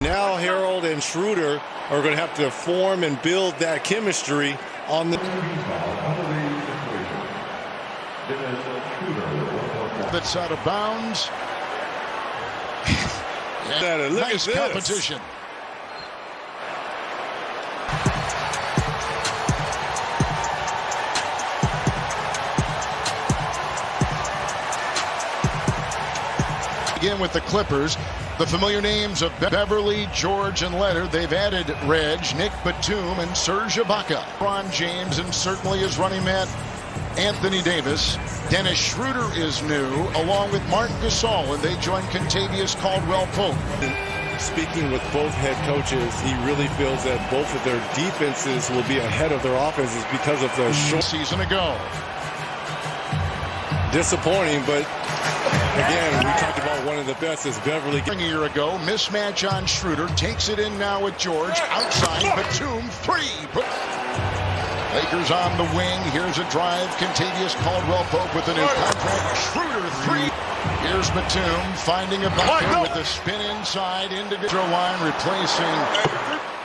Now Harold and Schroeder are going to have to form and build that chemistry on the... That's out of bounds. Look nice at this. competition. Again with the Clippers, the familiar names of Beverly, George, and Leonard. They've added Reg, Nick Batum, and Serge Ibaka. LeBron James, and certainly his running mate, Anthony Davis. Dennis Schroeder is new, along with Marc Gasol, and they join Kentavious Caldwell-Pope. Speaking with both head coaches, he really feels that both of their defenses will be ahead of their offenses because of the short season ago. Disappointing, but again, we talked about one of the best is Beverly. A year ago, mismatch on Schroeder, takes it in now with George, outside, Batum, three. Lakers on the wing, here's a drive, Kentavious Caldwell-Pope with a new contract, Schroeder, three. Here's Batum, finding Ibaka with a spin inside, into the line, replacing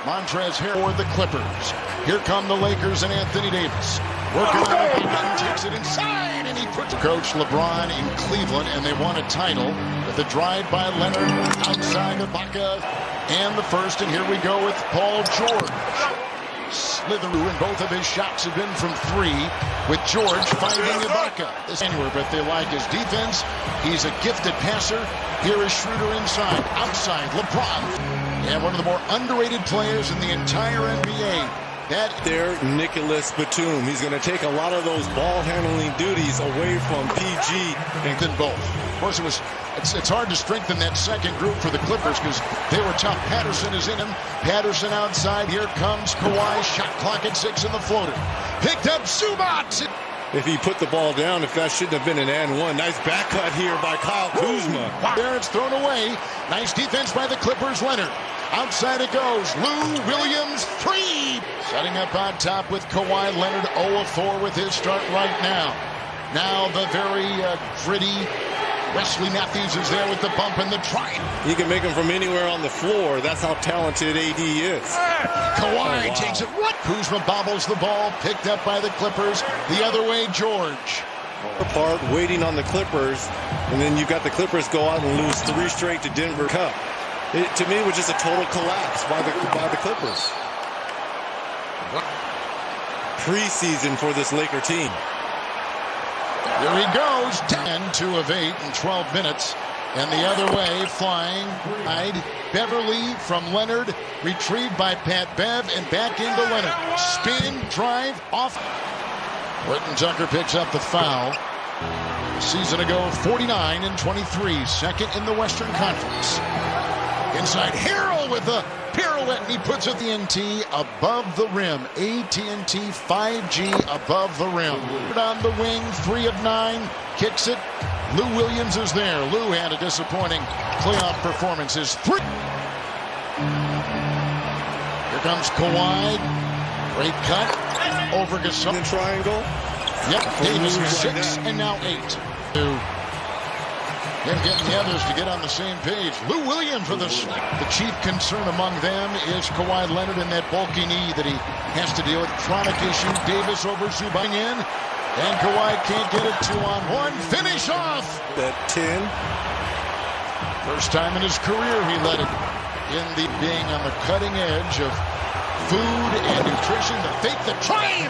Montrezl Harrell for the Clippers. Here come the Lakers and Anthony Davis. Working on Ibaka, takes it inside, and he puts Coach LeBron in Cleveland, and they won a title with a drive by Leonard, outside Ibaka, and the first, and here we go with Paul George. Slitheru, and both of his shots have been from three, with George finding Ibaka. Anywhere, but they like his defense. He's a gifted passer. Here is Schroeder inside, outside, LeBron. And one of the more underrated players in the entire NBA. That there, Nicholas Batum. He's going to take a lot of those ball-handling duties away from PG and then both. Of course, it's hard to strengthen that second group for the Clippers because they were tough. Patterson is in him. Patterson outside. Here comes Kawhi. Shot clock at 6 in the floater. Picked up Zubac. If he put the ball down, if that shouldn't have been an and one. Nice back cut here by Kyle Kuzma. There it's thrown away. Nice defense by the Clippers. Leonard. Outside it goes. Lou Williams, three. Setting up on top with Kawhi Leonard, 0 of 4 with his start right now. Now the very gritty Wesley Matthews is there with the bump and the try. He can make them from anywhere on the floor. That's how talented AD is. Kawhi takes it. What? Kuzma bobbles the ball, picked up by the Clippers. The other way, George. Apart, waiting on the Clippers, and then you got the Clippers go out and lose 3 straight to Denver Cup. To me, it was just a total collapse by the Clippers. Preseason for this Laker team. Here he goes. 10, 2 of 8 in 12 minutes. And the other way, flying. Beverly from Leonard, retrieved by Pat Bev, and back into Leonard. Spin, drive, off. Horton Tucker picks up the foul. A season ago, 49 and 23, second in the Western Conference. Inside, Harrell with a pirouette, and he puts it the NT above the rim. AT&T 5G above the rim. On the wing, 3 of 9, kicks it. Lou Williams is there. Lou had a disappointing playoff performance. His 3. Here comes Kawhi. Great cut. Over Gasol. In triangle. Yep, Davis is 6 and now 8. Him getting the others to get on the same page. Lou Williams for the chief concern among them is Kawhi Leonard and that bulky knee that he has to deal with. Chronic issue. Davis over Zubac in. And Kawhi can't get it 2-on-1. Finish off. That 10. First time in his career he led it in the being on the cutting edge of food and nutrition. The fake, the try.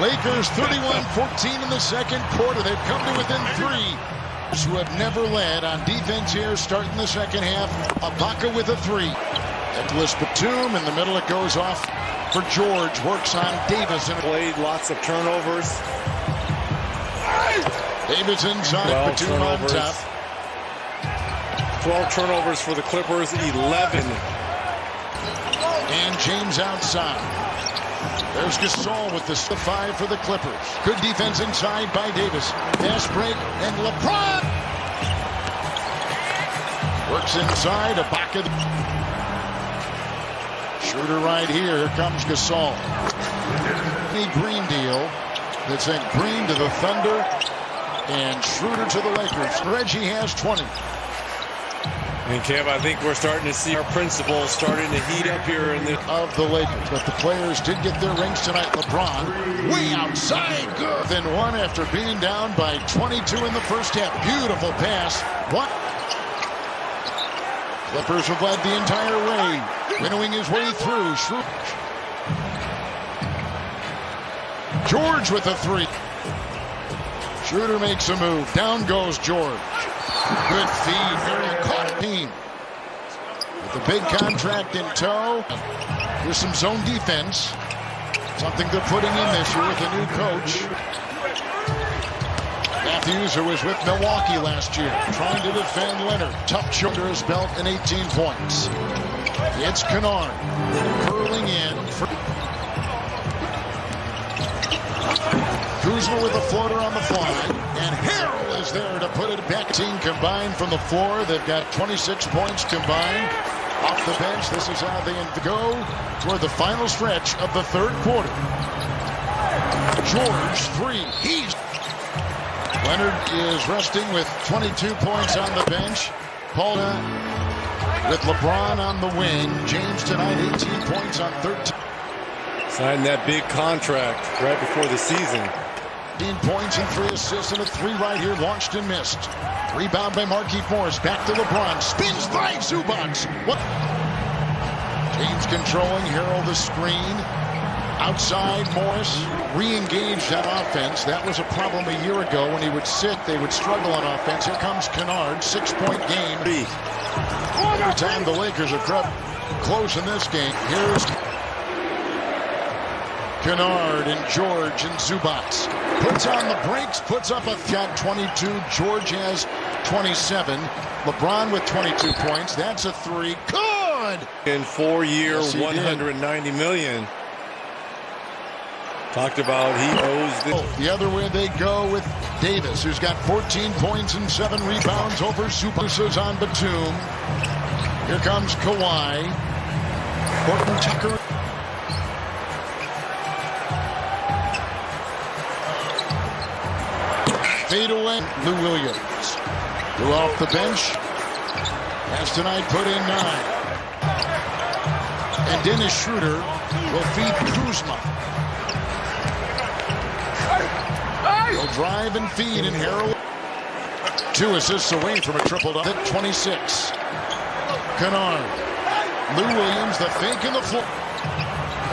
Lakers 31-14 in the second quarter. They've come to within 3. Who have never led on defense here, starting the second half. Ibaka with a 3. Nicholas Batum in the middle. It goes off for George. Works on Davis. And played lots of turnovers. Davis inside. Batum on top. 12 turnovers for the Clippers. 11. And James outside. There's Gasol with the 5 for the Clippers. Good defense inside by Davis. Fast break, and LeBron works inside. Ibaka. Shooter right here. Here comes Gasol. The Green deal that sent Green to the Thunder and Schroeder to the Lakers. Reggie has 20. And Kev, I think we're starting to see our principles starting to heat up here in the of the Lakers. But the players did get their rings tonight. LeBron way outside, good. Then one after being down by 22 in the first half. Beautiful pass. What? Clippers have led the entire way, winnowing his way through. George with a three. Schroeder makes a move. Down goes George. Good feed. Very caught team. With the big contract in tow. Here's some zone defense. Something they're putting in this year with a new coach. Matthews, who was with Milwaukee last year, trying to defend Leonard. Tough shoulder his belt and 18 points. It's Kennard curling in. Kuzma with a floater on the fly, and Harrell is there to put it back. Team combined from the floor. They've got 26 points combined. Off the bench, this is how they go toward the final stretch of the third quarter. George, three. Leonard is resting with 22 points on the bench. Paula with LeBron on the wing. James tonight, 18 points on 13. Signed that big contract right before the season. 15 points and 3 assists and a 3 right here, launched and missed. Rebound by Markieff Morris, back to LeBron, spins by Zubac. What? James controlling, Harrell the screen. Outside, Morris re-engaged on offense. That was a problem a year ago. When he would sit, they would struggle on offense. Here comes Kennard, 6-point game. Every time the Lakers are crept close in this game, here's Kennard and George and Zubac. Puts on the brakes, puts up a shot, 22. George has 27. LeBron with 22 points. That's a 3. Good! In 4-year, Yes, $190 million. Talked about he owes this. The other way they go with Davis, who's got 14 points and 7 rebounds over Zubac on Batum. Here comes Kawhi. Horton Tucker. Fade away. Lou Williams. Who off the bench has tonight put in 9. And Dennis Schroeder will feed Kuzma. He'll drive and feed, and Harrell 2 assists away from a triple-double at 26. Kennard. Lou Williams, the fake in the floor.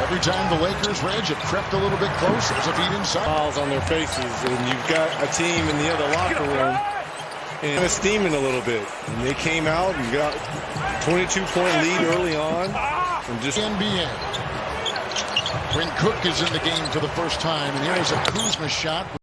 Every time the Lakers' Reg have crept a little bit closer, there's a feed inside. Fouls on their faces, and you've got a team in the other locker room and steaming a little bit. And they came out and got 22-point lead early on. And just NBA. When Cook is in the game for the first time, and here's a Kuzma shot.